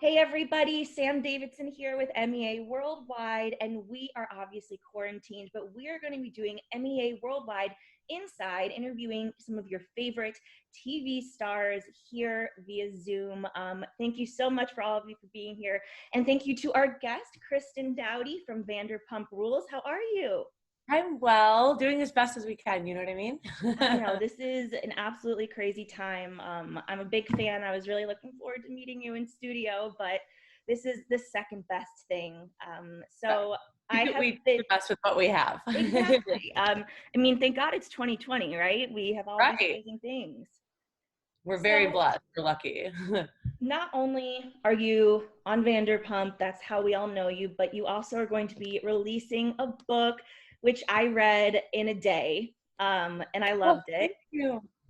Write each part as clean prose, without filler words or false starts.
Hey everybody, Sam Davidson here with MEA Worldwide, and we are obviously quarantined, but we are going to be doing MEA Worldwide inside, interviewing some of your favorite TV stars here via Zoom. Thank you so much for all of you for being here, and thank you to our guest, Kristen Doute from Vanderpump Rules. How are you? I'm well, doing as best as we can, you know what I mean? I know, this is an absolutely crazy time. I'm a big fan. I was really looking forward to meeting you in studio, but this is the second best thing. So I have we do the best with what we have. exactly. I mean, thank God it's 2020, right? We have all these amazing things. We're very blessed. We're lucky. Not only are you on Vanderpump, that's how we all know you, but you also are going to be releasing a book, which I read in a day, and I loved it.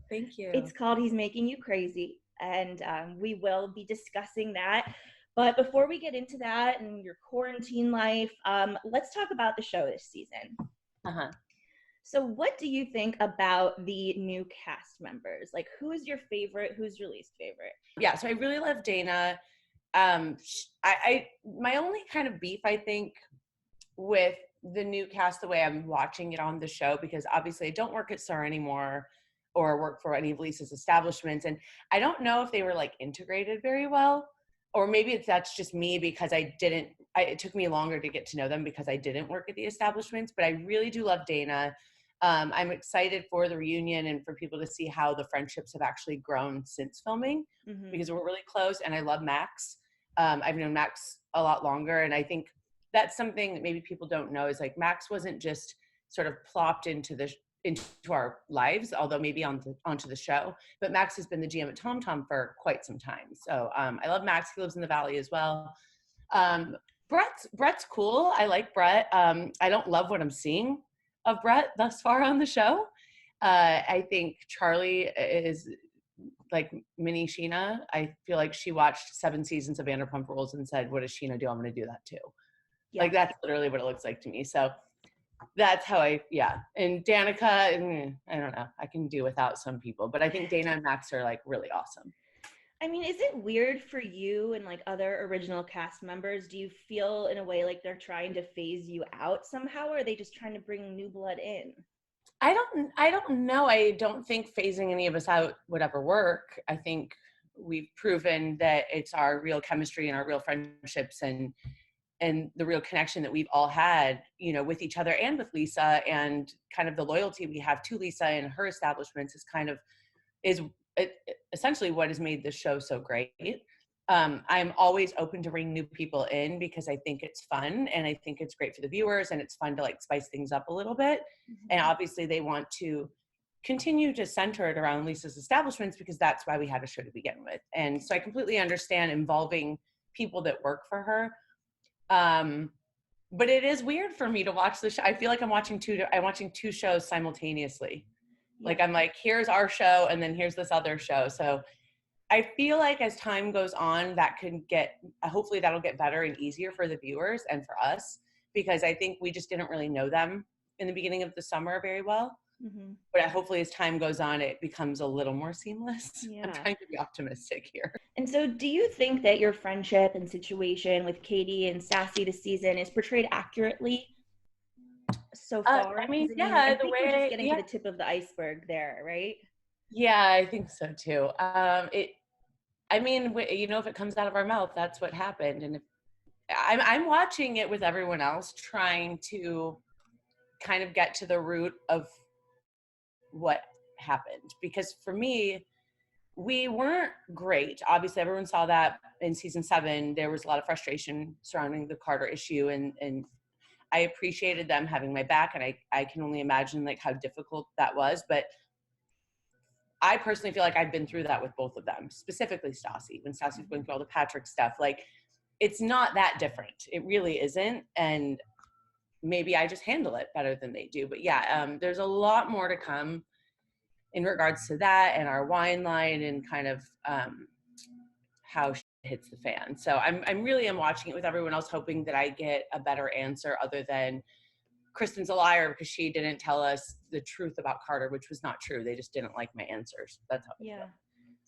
Thank you. It's called He's Making You Crazy, and we will be discussing that. But before we get into that and your quarantine life, let's talk about the show this season. So what do you think about the new cast members? Like, who is your favorite? Who's your least favorite? Yeah, so I really love Dana. My only kind of beef, I think, with the new cast, the way I'm watching it on the show, because obviously I don't work at SUR anymore or work for any of Lisa's establishments, and I don't know if they were like integrated very well, or maybe that's just me because it took me longer to get to know them because I didn't work at the establishments. But I really do love Dana. I'm excited for the reunion and for people to see how the friendships have actually grown since filming, because we're really close, and I love Max. I've known Max a lot longer, and I think that's something that maybe people don't know is like Max wasn't just sort of plopped into our lives, although maybe onto the show, but Max has been the GM at Tom Tom for quite some time. So I love Max. He lives in the Valley as well. Brett's cool. I like Brett. I don't love what I'm seeing of Brett thus far on the show. I think Charlie is like mini Sheena. I feel like she watched 7 seasons of Vanderpump Rules and said, what does Sheena do? I'm going to do that too. Yeah. Like, that's literally what it looks like to me. So that's how and Danica, I don't know, I can do without some people, but I think Dana and Max are like really awesome. I mean, is it weird for you and like other original cast members? Do you feel in a way like they're trying to phase you out somehow, or are they just trying to bring new blood in? I don't know. I don't think phasing any of us out would ever work. I think we've proven that it's our real chemistry and our real friendships and the real connection that we've all had, you know, with each other and with Lisa, and kind of the loyalty we have to Lisa and her establishments is essentially what has made this show so great. I'm always open to bring new people in because I think it's fun and I think it's great for the viewers and it's fun to like spice things up a little bit. And obviously they want to continue to center it around Lisa's establishments because that's why we had a show to begin with. And so I completely understand involving people that work for her. But it is weird for me to watch the show. I feel like I'm watching two shows simultaneously. Yeah. Like I'm like, here's our show and then here's this other show. So I feel like as time goes on, hopefully that'll get better and easier for the viewers and for us, because I think we just didn't really know them in the beginning of the summer very well. But hopefully as time goes on, it becomes a little more seamless. Yeah. I'm trying to be optimistic here. And so do you think that your friendship and situation with Katie and Stassi this season is portrayed accurately so far? I mean, I think we're just getting to the tip of the iceberg there, right? Yeah, I think so too. I mean, you know, if it comes out of our mouth, that's what happened. And I'm watching it with everyone else, trying to kind of get to the root of what happened, because for me, we weren't great. Obviously everyone saw that in season 7 there was a lot of frustration surrounding the Carter issue, and I appreciated them having my back, and I can only imagine like how difficult that was. But I personally feel like I've been through that with both of them, specifically Stassi, when Stassi was going through all the Patrick stuff. Like, it's not that different. It really isn't. And maybe I just handle it better than they do. But yeah, there's a lot more to come in regards to that and our wine line and kind of how shit hits the fan. So I'm really watching it with everyone else, hoping that I get a better answer other than Kristen's a liar because she didn't tell us the truth about Carter, which was not true. They just didn't like my answers. That's how. Yeah.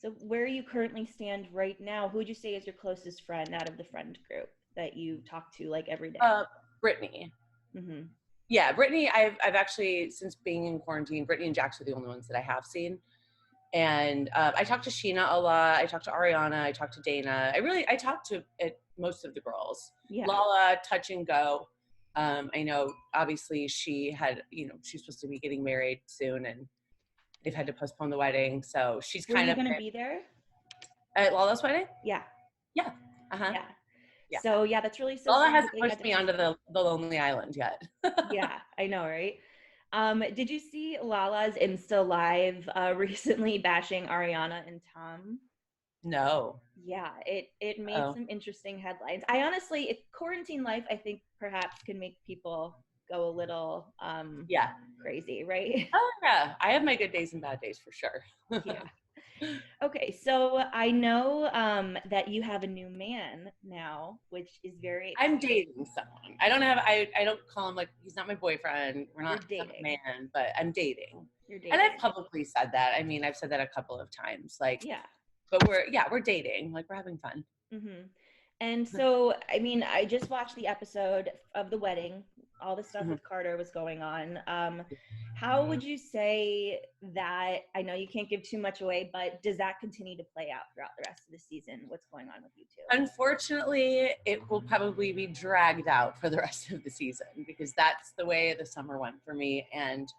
So where you currently stand right now, who would you say is your closest friend out of the friend group that you talk to like every day? Brittany. Mm-hmm. Yeah, Brittany, I've actually, since being in quarantine, Brittany and Jax are the only ones that I have seen. And I talked to Sheena a lot. I talked to Ariana. I talked to Dana. I talked to most of the girls. Yeah. Lala, touch and go. I know, obviously, she's supposed to be getting married soon, and they've had to postpone the wedding. So she's Were kind you of gonna be there? at Lala's wedding. Yeah. Yeah. Uh-huh. Yeah. Yeah. So yeah, that's really so Lala sad that hasn't they had pushed to me onto postpone. the lonely island yet. Yeah, I know, right? Did you see Lala's Insta Live recently bashing Ariana and Tom? No. Yeah, it made Oh. some interesting headlines. I honestly, if quarantine life, I think perhaps can make people go a little Yeah. crazy, right? Oh yeah. I have my good days and bad days for sure. Yeah. Okay, so I know that you have a new man now, which is very I'm exciting. dating someone. I don't call him, like, he's not my boyfriend. You're He's not my dating. man, but I'm dating. You're And I've dating. publicly said that. I mean, I've said that a couple of times. Like, Yeah. but we're dating. Like, we're having fun. Mm-hmm. And so, I mean, I just watched the episode of the wedding. All the stuff Mhm. with Carter was going on. How would you say that? I know you can't give too much away, but does that continue to play out throughout the rest of the season? What's going on with you two? Unfortunately, it will probably be dragged out for the rest of the season because that's the way the summer went for me. And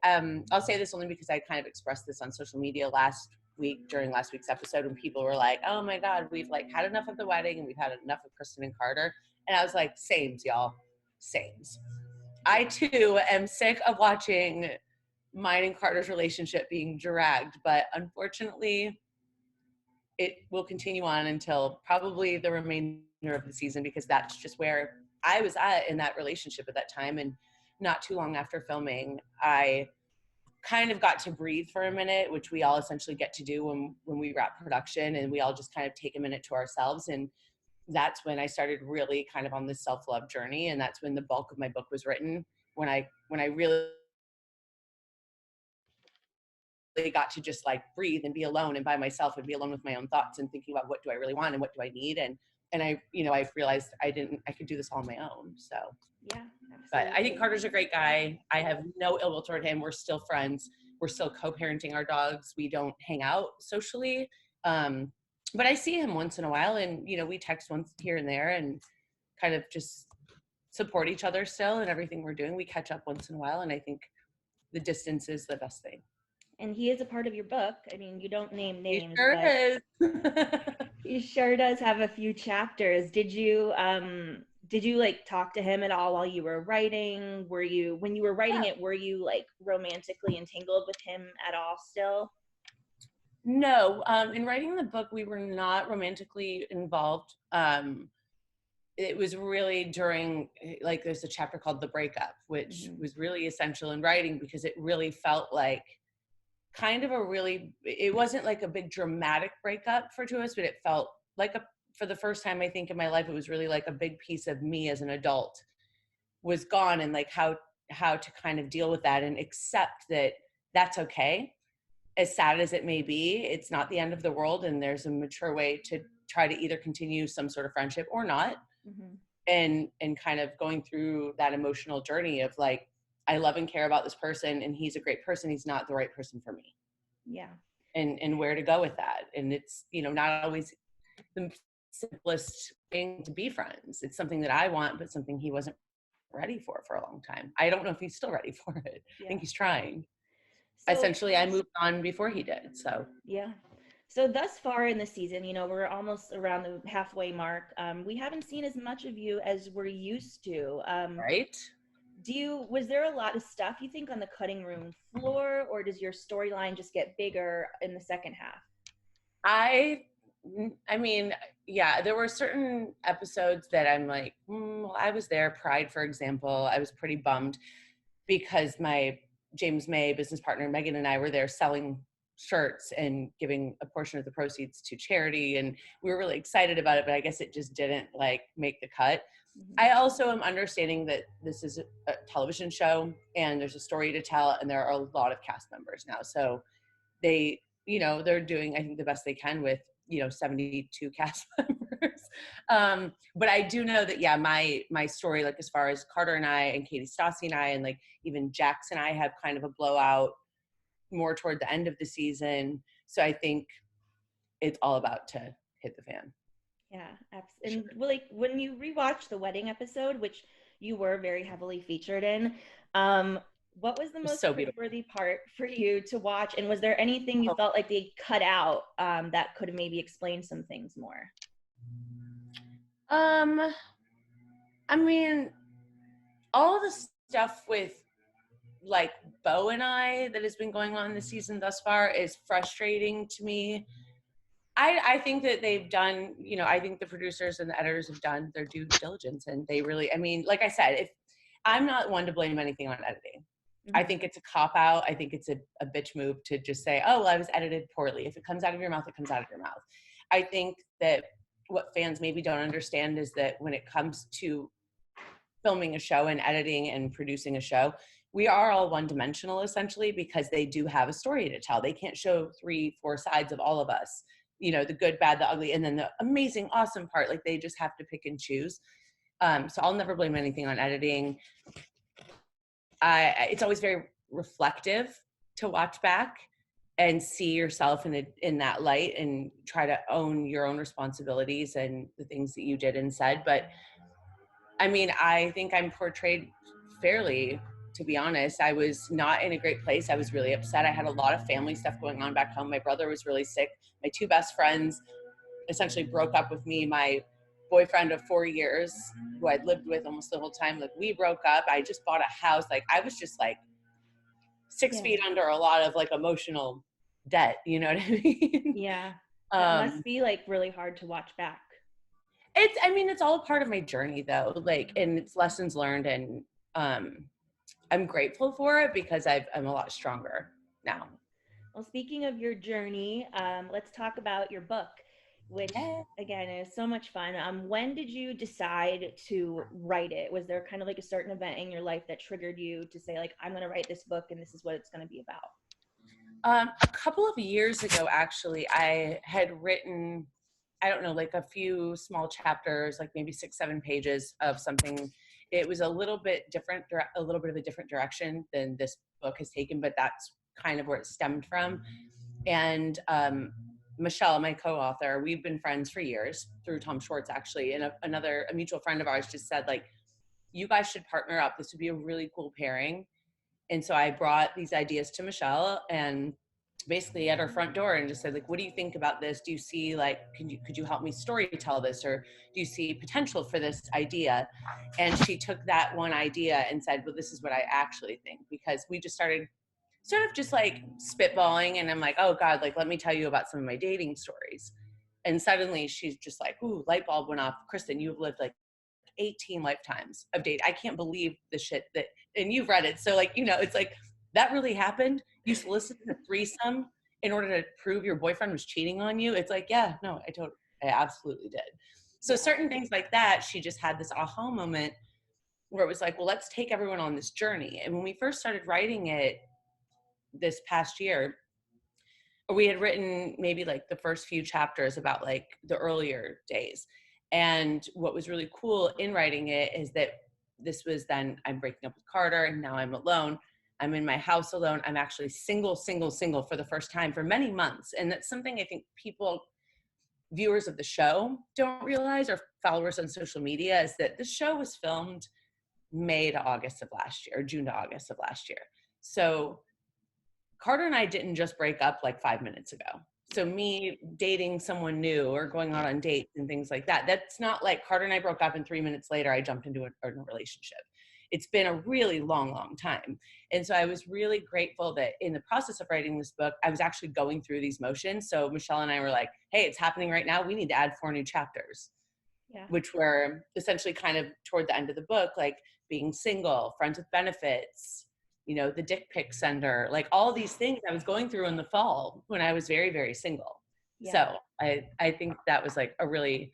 I'll say this only because I kind of expressed this on social media last week during last week's episode when people were like, "Oh my God, we've like had enough of the wedding and we've had enough of Kristen and Carter." And I was like, "Sames, y'all, sames." I too am sick of watching mine and Carter's relationship being dragged, but unfortunately, it will continue on until probably the remainder of the season because that's just where I was at in that relationship at that time. And not too long after filming, I kind of got to breathe for a minute, which we all essentially get to do when we wrap production, and we all just kind of take a minute to ourselves. And that's when I started really kind of on this self-love journey, and that's when the bulk of my book was written. When I really got to just like breathe and be alone and by myself and be alone with my own thoughts and thinking about what do I really want and what do I need. And I realized I could do this all on my own. So Yeah, but I think absolutely. Carter's a great guy. I have no ill will toward him. We're still friends. We're still co-parenting our dogs. We don't hang out socially. But I see him once in a while, and we text once here and there and kind of just support each other still in everything we're doing. We catch up once in a while, and I think the distance is the best thing. And he is a part of your book. I mean, you don't name He names, sure but is. he sure does have a few chapters. Did you like talk to him at all while you were writing? When you were writing Yeah. it, were you like romantically entangled with him at all still? No, in writing the book, we were not romantically involved. It was really during, like, there's a chapter called The Breakup, which was really essential in writing because it really felt like kind of it wasn't like a big dramatic breakup for two of us, but it felt like for the first time, I think, in my life, it was really like a big piece of me as an adult was gone, and like how to kind of deal with that and accept that that's okay. As sad as it may be, it's not the end of the world, and there's a mature way to try to either continue some sort of friendship or not. Mm-hmm. And kind of going through that emotional journey of like, I love and care about this person and he's a great person, he's not the right person for me. Yeah. And where to go with that. And it's not always the simplest thing to be friends. It's something that I want, but something he wasn't ready for a long time. I don't know if he's still ready for it. Yeah. I think he's trying. So Essentially, I moved on before he did. So yeah. So thus far in the season, we're almost around the halfway mark. We haven't seen as much of you as we're used to. right. Was there a lot of stuff you think on the cutting room floor, or does your storyline just get bigger in the second half? I mean, yeah, there were certain episodes that I'm like, well, I was there. Pride, for example, I was pretty bummed because my James May business partner, Megan, and I were there selling shirts and giving a portion of the proceeds to charity. And we were really excited about it, but I guess it just didn't like make the cut. Mm-hmm. I also am understanding that this is a television show and there's a story to tell and there are a lot of cast members now. So they they're doing, I think, the best they can with, 72 cast members. But I do know that, yeah, my story, like as far as Carter and I and Katie, Stassi and I, and like even Jax and I have kind of a blowout more toward the end of the season. So I think it's all about to hit the fan. Yeah, absolutely. And like when you rewatch the wedding episode, which you were very heavily featured in, what was the most So beautiful. cringeworthy part for you to watch? And was there anything you felt like they cut out that could have maybe explained some things more? I mean, all the stuff with like Bo and I that has been going on this season thus far is frustrating to me. I think that they've done, I think the producers and the editors have done their due diligence, and they really, I mean, like I said, if I'm not one to blame anything on editing. I think it's a cop out. I think it's a bitch move to just say, oh, well, I was edited poorly. If it comes out of your mouth, it comes out of your mouth. I think that what fans maybe don't understand is that when it comes to filming a show and editing and producing a show, we are all one-dimensional essentially, because they do have a story to tell. They can't show 3-4 sides of all of us, the good, bad, the ugly, and then the amazing, awesome part. Like they just have to pick and choose. So I'll never blame anything on editing. It's always very reflective to watch back and see yourself in that light and try to own your own responsibilities and the things that you did and said. But I mean, I think I'm portrayed fairly, to be honest. I was not in a great place. I was really upset. I had a lot of family stuff going on back home. My brother was really sick. My 2 best friends essentially broke up with me. My boyfriend of 4 years, who I'd lived with almost the whole time, like we broke up. I just bought a house. Like I was just like 6 feet under a lot of like emotional debt. You know what I mean? Yeah. That must be like really hard to watch back. It's all a part of my journey though. Like, and it's lessons learned, and I'm grateful for it because I'm a lot stronger now. Well, speaking of your journey, let's talk about your book, which again is so much fun. When did you decide to write it? Was there kind of like a certain event in your life that triggered you to say like, I'm going to write this book and this is what it's going to be about? A couple of years ago, actually, I had written, I don't know, like a few small chapters, like maybe 6-7 pages of something. It was a little bit different, a little bit of a different direction than this book has taken, but that's kind of where it stemmed from. And Michelle, my co-author, we've been friends for years through Tom Schwartz, actually. And a mutual friend of ours just said, like, you guys should partner up. This would be a really cool pairing. And so I brought these ideas to Michelle and basically at her front door and just said, like, what do you think about this? Do you see, like, could you help me story tell this? Or do you see potential for this idea? And she took that one idea and said, well, this is what I actually think, because we just started sort of just like spitballing. And I'm like, oh God, like, let me tell you about some of my dating stories. And suddenly she's just like, ooh, light bulb went off. Kristen, you've lived like 18 lifetimes of dating. I can't believe the shit that, and you've read it. So like, it's like, that really happened. You solicited a threesome in order to prove your boyfriend was cheating on you. It's like, yeah, no, I absolutely did. So certain things like that, she just had this aha moment where it was like, well, let's take everyone on this journey. And when we first started writing it this past year, we had written maybe like the first few chapters about like the earlier days. And what was really cool in writing it is that this was then, I'm breaking up with Carter and now I'm alone. I'm in my house alone. I'm actually single for the first time for many months. And that's something I think viewers of the show don't realize, or followers on social media, is that the show was filmed May to August of last year, or June to August of last year. So Carter and I didn't just break up like 5 minutes ago. So me dating someone new or going out on dates and things like that, that's not like Carter and I broke up and 3 minutes later I jumped into a relationship. It's been a really long time. And so I was really grateful that in the process of writing this book, I was actually going through these motions. So Michelle and I were like, hey, it's happening right now. We need to add 4 new chapters, which were essentially kind of toward the end of the book, like being single, friends with benefits, the dick pic sender, like all these things I was going through in the fall when I was very, very single. So I think that was like a really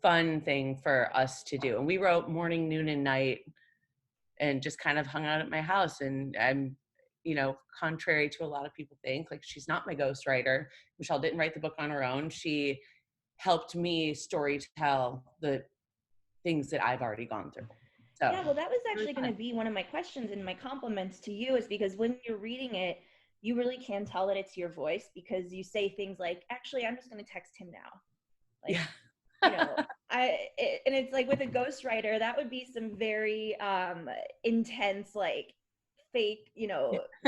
fun thing for us to do. And we wrote morning, noon, and night and just kind of hung out at my house. And contrary to a lot of people think, like, she's not my ghostwriter. Michelle didn't write the book on her own. She helped me story tell the things that I've already gone through. So Yeah, well, that was really actually going to be one of my questions, and my compliments to you is because when you're reading it, you really can tell that it's your voice, because you say things like, actually, I'm just going to text him now. Like, yeah. and it's like with a ghostwriter, that would be some very intense, like fake,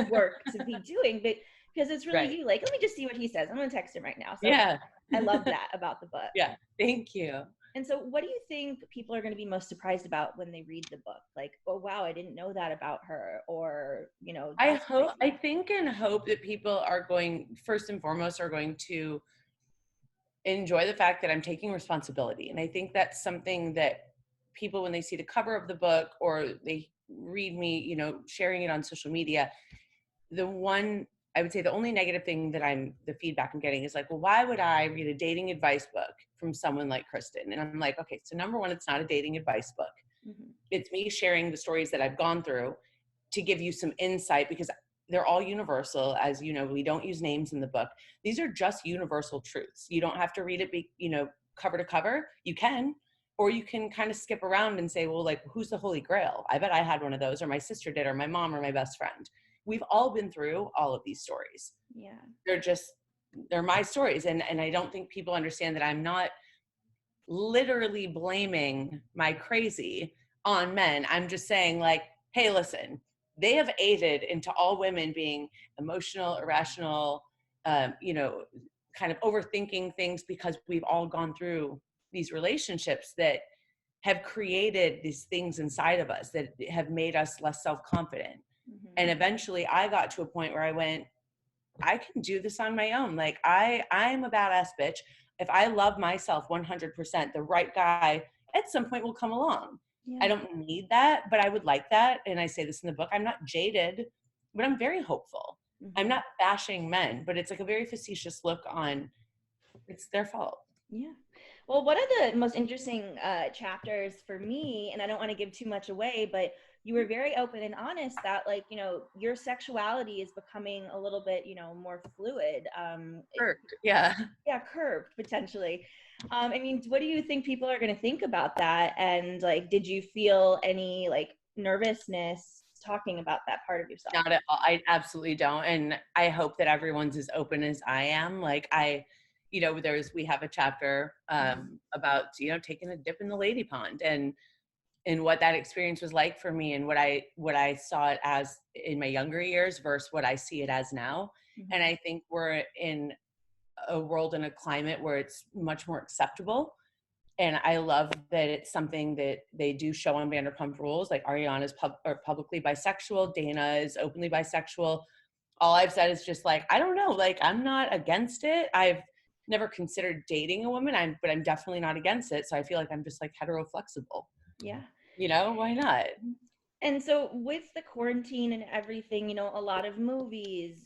work to be doing, but because it's really Right. you, like, let me just see what he says. I'm going to text him right now. So Yeah. I love that about the book. Yeah. Thank you. And so what do you think people are going to be most surprised about when they read the book? Like, oh, wow, I didn't know that about her. Or, that's I think and hope that people are going, first and foremost, are going to enjoy the fact that I'm taking responsibility. And I think that's something that people, when they see the cover of the book or they read me, sharing it on social media, I would say the only negative thing that the feedback I'm getting is like, well, why would I read a dating advice book from someone like Kristen? And I'm like, okay, so number one, it's not a dating advice book. Mm-hmm. It's me sharing the stories that I've gone through to give you some insight, because they're all universal. As you know, we don't use names in the book. These are just universal truths. You don't have to read it, cover to cover. You can, or you can kind of skip around and say, well, like, who's the Holy Grail? I bet I had one of those, or my sister did, or my mom, or my best friend. We've all been through all of these stories. Yeah. They're my stories. And I don't think people understand that I'm not literally blaming my crazy on men. I'm just saying, like, hey, listen, they have aided into all women being emotional, irrational, kind of overthinking things, because we've all gone through these relationships that have created these things inside of us that have made us less self-confident. Mm-hmm. And eventually I got to a point where I went, I can do this on my own. Like, I'm a badass bitch. If I love myself 100%, the right guy at some point will come along. Yeah. I don't need that, but I would like that. And I say this in the book, I'm not jaded, but I'm very hopeful. Mm-hmm. I'm not bashing men, but it's like a very facetious look on, it's their fault. Yeah. Well, one of the most interesting chapters for me, and I don't want to give too much away, but you were very open and honest that, like, your sexuality is becoming a little bit, more fluid. Yeah. Yeah, curved potentially. I mean, what do you think people are going to think about that? And like, did you feel any like nervousness talking about that part of yourself? Not at all. I absolutely don't. And I hope that everyone's as open as I am. Like, we have a chapter about, taking a dip in the lady pond and what that experience was like for me, and what I saw it as in my younger years versus what I see it as now. Mm-hmm. And I think we're in a world and a climate where it's much more acceptable. And I love that it's something that they do show on Vanderpump Rules. Like, Ariana's publicly bisexual. Dana is openly bisexual. All I've said is just like, I don't know. Like, I'm not against it. I've never considered dating a woman, but I'm definitely not against it. So I feel like I'm just like hetero flexible. Yeah. Why not? And so with the quarantine and everything, a lot of movies,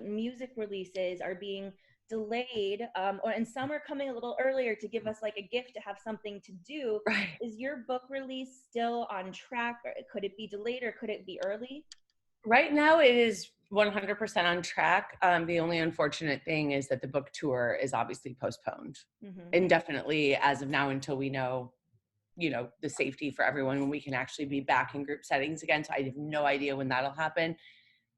music releases are being delayed, and some are coming a little earlier to give us like a gift to have something to do. Right. Is your book release still on track? Or could it be delayed, or could it be early? Right now it is 100% on track. The only unfortunate thing is that the book tour is obviously postponed indefinitely as of now, until we know, the safety for everyone, when we can actually be back in group settings again. So I have no idea when that'll happen.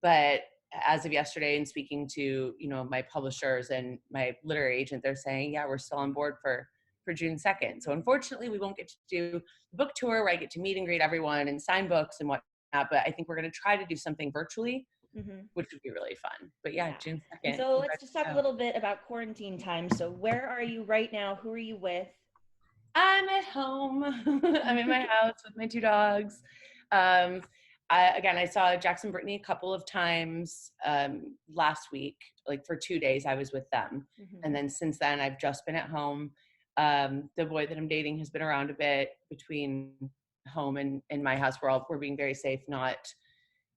But as of yesterday, and speaking to, my publishers and my literary agent, they're saying, yeah, we're still on board for June 2nd. So unfortunately, we won't get to do the book tour where I get to meet and greet everyone and sign books and whatnot. But I think we're going to try to do something virtually, which would be really fun. But yeah. June 2nd. So let's just talk a little bit about quarantine time. So where are you right now? Who are you with? I'm at home. I'm in my house with my two dogs. I saw Jackson Brittany a couple of times last week, like for 2 days I was with them. And then since then I've just been at home. The boy that I'm dating has been around a bit between home and my house. We're being very safe, not,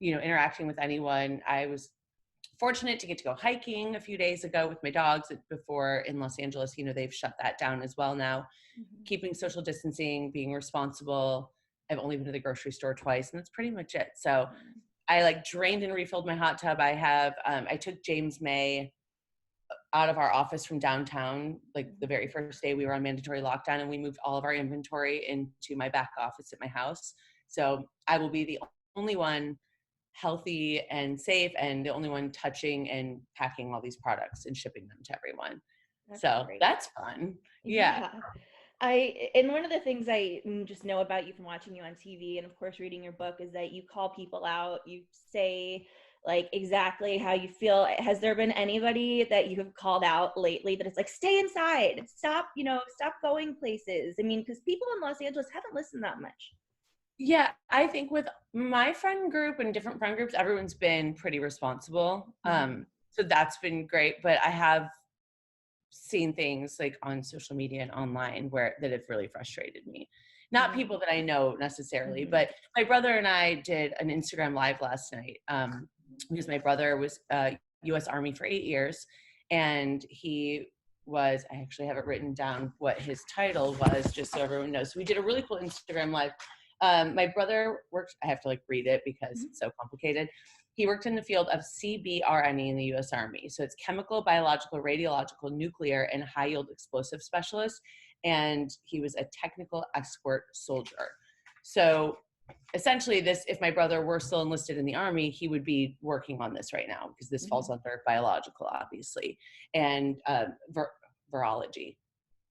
interacting with anyone. I was fortunate to get to go hiking a few days ago with my dogs before in Los Angeles. They've shut that down as well now. Keeping social distancing, being responsible. I've only been to the grocery store twice, and that's pretty much it. So I like drained and refilled my hot tub. I took James May out of our office from downtown, like the very first day we were on mandatory lockdown, and we moved all of our inventory into my back office at my house. So I will be the only one healthy and safe and the only one touching and packing all these products and shipping them to everyone. So great. that's fun. Yeah. And one of the things I just know about you from watching you on TV and of course reading your book is that you call people out. You say like exactly how you feel. Has there been anybody that you have called out lately that it's like, stay inside, stop going places? I mean, because people in Los Angeles haven't listened that much. Yeah, I think with my friend group and different friend groups, everyone's been pretty responsible. So that's been great. But I have seen things like on social media and online that have really frustrated me. Not people that I know necessarily, but my brother and I did an Instagram live last night because my brother was U.S. Army for 8 years, and I actually have it written down what his title was, just so everyone knows. So we did a really cool Instagram live. My brother worked, I have to like read it because it's so complicated. He worked in the field of CBRNE in the U.S. Army. So it's chemical, biological, radiological, nuclear, and high-yield explosive specialist. And he was a technical escort soldier. So essentially if my brother were still enlisted in the Army, he would be working on this right now because this falls under biological, obviously, and virology,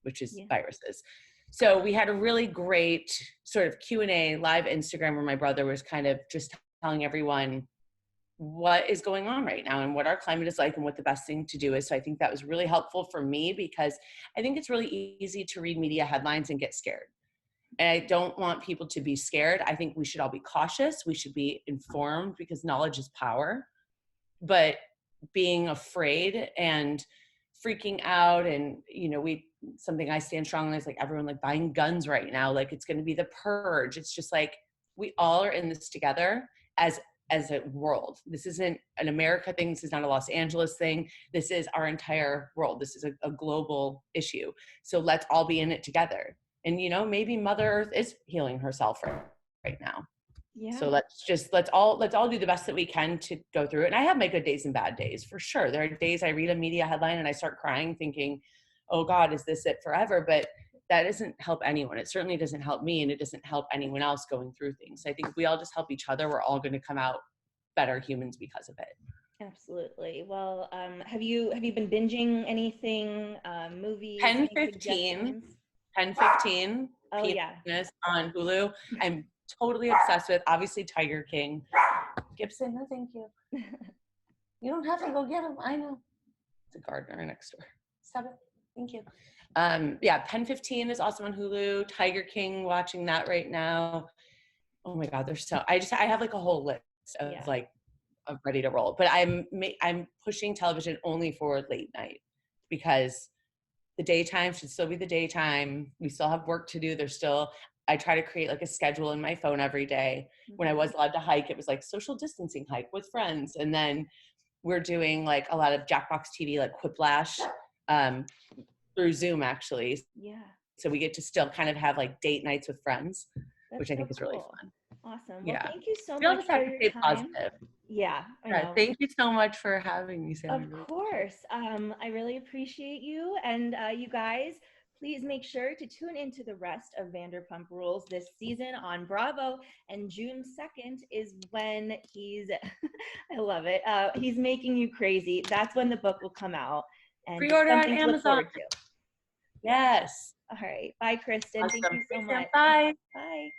which is viruses. So we had a really great sort of Q&A live Instagram where my brother was kind of just telling everyone what is going on right now and what our climate is like and what the best thing to do is. So I think that was really helpful for me because I think it's really easy to read media headlines and get scared. And I don't want people to be scared. I think we should all be cautious. We should be informed because knowledge is power. But being afraid and freaking out and, something I stand strongly is like everyone like buying guns right now, like it's going to be the purge. It's just like, we all are in this together as a world. This isn't an America thing. This is not a Los Angeles thing. This is our entire world. This is a global issue. So let's all be in it together. And, maybe Mother Earth is healing herself right now. Yeah. So let's all do the best that we can to go through it. And I have my good days and bad days for sure. There are days I read a media headline and I start crying thinking, oh God, is this it forever? But that doesn't help anyone. It certainly doesn't help me, and it doesn't help anyone else going through things. I think if we all just help each other, we're all going to come out better humans because of it. Absolutely. Well, have you been binging anything, movies? 10:15 Oh yeah, on Hulu. I'm totally obsessed with, obviously, Tiger King. Gibson, no thank you. You don't have to go get him. I know. It's a gardener next door. Stop it. Thank you. 10:15 is awesome on Hulu. Tiger King, watching that right now. Oh my God, I have like a whole list of ready to roll. But I'm pushing television only for late night because the daytime should still be the daytime. We still have work to do. I try to create like a schedule in my phone every day. When I was allowed to hike, it was like social distancing hike with friends. And then we're doing like a lot of Jackbox TV, like Quiplash, through Zoom actually. Yeah. So we get to still kind of have like date nights with friends, which I think is really fun. Awesome. Well, thank you so much for your time. Positive. Yeah, I know. Thank you so much for having me, Sam. Of course. I really appreciate you. And you guys, please make sure to tune into the rest of Vanderpump Rules this season on Bravo. And June 2nd is when I love it, he's making you crazy. That's when the book will come out. And pre-order on Amazon. Yes. All right. Bye, Kristen. Awesome. Thank you so much. Bye. Bye.